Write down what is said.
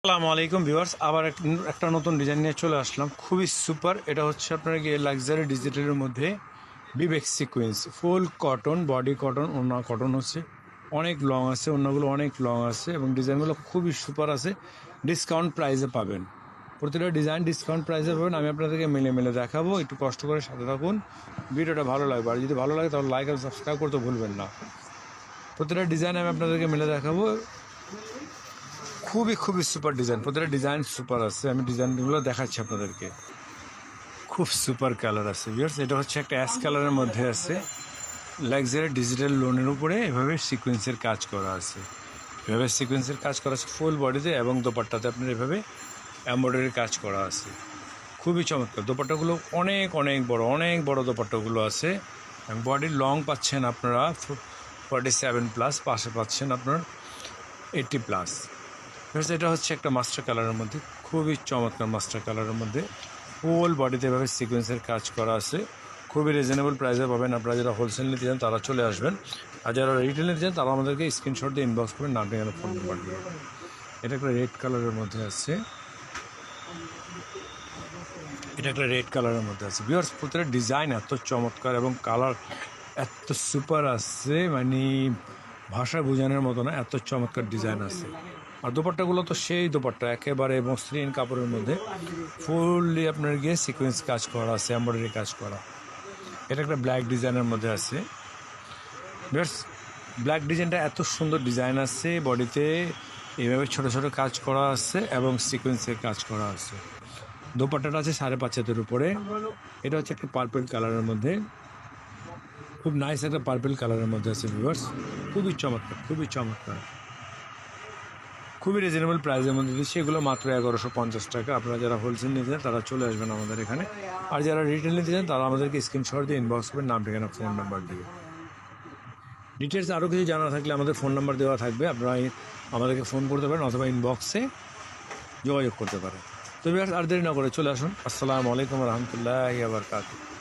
আসসালামু আলাইকুম ভিউয়ার্স, আবার একটা নতুন ডিজাইন নিয়ে চলে আসলাম। খুবই সুপার। এটা হচ্ছে আপনার গিয়ে লাক্সারি ডিজিটালের মধ্যে বিবেক sequence, full cotton, body cotton, ওড়না কটন হচ্ছে অনেক লং আছে, ওড়নাগুলো অনেক লং আছে এবং ডিজাইনগুলো খুবই সুপার আছে। ডিসকাউন্ট প্রাইসে পাবেন, প্রতিটা ডিজাইন ডিসকাউন্ট প্রাইসে পাবেন। আমি আপনাদেরকে মেলে মেলে দেখাবো, একটু কষ্ট করে সাথে থাকুন, ভিডিওটা ভালো লাগবে। আর যদি ভালো লাগে তাহলে লাইক আর সাবস্ক্রাইব করতে ভুলবেন না। প্রতিটা ডিজাইন আমি আপনাদেরকে মেলে দেখাবো। খুবই সুপার ডিজাইন, প্রতিটা ডিজাইন সুপার আছে। আমি ডিজাইনগুলো দেখাচ্ছি আপনাদেরকে। খুব সুপার কালার আছে ভিউয়ার্স। এটা হচ্ছে একটা অ্যাশ কালারের মধ্যে আছে, লাক্সারি ডিজিটাল লোনের উপরে এভাবে সিকোয়েন্সের কাজ করা আছে। এভাবে সিকোয়েন্সের কাজ করা আছে ফুল বডিতে এবং দোপাট্টাতে আপনার এভাবে এমব্রয়ডারির কাজ করা আছে। খুবই চমৎকার। দোপাট্টাগুলো অনেক বড় দোপাট্টাগুলো আছে এবং বডির লং পাচ্ছেন আপনারা 47+, পাশে পাচ্ছেন আপনার 80+। এটা হচ্ছে একটা মাস্টার কালারের মধ্যে, খুবই চমৎকার মাস্টার কালারের মধ্যে ফুল বডিতে এভাবে সিকোয়েন্সের কাজ করা আছে। খুবই রিজনেবল প্রাইসে পাবেন। আপনারা যারা হোলসেল নিতে চান তারা চলে আসবেন, আর যারা রিটেল নিতে চান তারা আমাদেরকে স্ক্রিনশট দিয়ে ইনবক্স করবেন, নাম ঠিকানা ফোন নাম্বার দিয়ে। এটা একটা রেড কালারের মধ্যে আছে, এটা একটা রেড কালারের মধ্যে আছে ভিউয়ার্স। প্রতিটা ডিজাইন এত চমৎকার এবং কালার এত সুপার আছে, মানে ভাষায় বোঝানোর মতো না, এত চমৎকার ডিজাইন আছে। আর দোপাট্টাগুলো তো সেই দোপাট্টা, একেবারে মসৃণ কাপড়ের মধ্যে ফুললি আপনার গিয়ে সিকোয়েন্স কাজ করা আছে, এমব্রয়ডারি কাজ করা। এটা একটা ব্ল্যাক ডিজাইনের মধ্যে আছে ভিউয়ার্স। ব্ল্যাক ডিজাইনটা এত সুন্দর ডিজাইন আছে, বডিতে এইভাবে ছোট ছোট কাজ করা আছে এবং সিকোয়েন্সের কাজ করা আছে। দোপাট্টাটা আছে 5.5 উপরে। এটা হচ্ছে একটা পার্পল কালারের মধ্যে, খুব নাইস একটা পার্পল কালারের মধ্যে আছে ভিউয়ার্স। খুবই চমৎকার, খুবই রিজনেবল প্রাইসের মধ্যে দিচ্ছি এগুলো, মাত্র 1150 টাকা। আপনারা যারা হোলসেল নিতে চান তারা চলে আসবেন আমাদের এখানে, আর যারা রিটেল নিতে চান তারা আমাদেরকে স্ক্রিনশট দিয়ে ইনবক্স করবেন, নাম ঠিকানা ফোন নাম্বার দিয়ে। ডিটেলস আরও কিছু জানা থাকলে আমাদের ফোন নাম্বার দেওয়া থাকবে, আপনারা আমাদেরকে ফোন করতে পারেন অথবা ইনবক্সে যোগাযোগ করতে পারেন। তো আর দেরি না করে চলে আসুন। আসসালামু আলাইকুম রহমতুল্লাহি ওয়া বারাকাতুহু।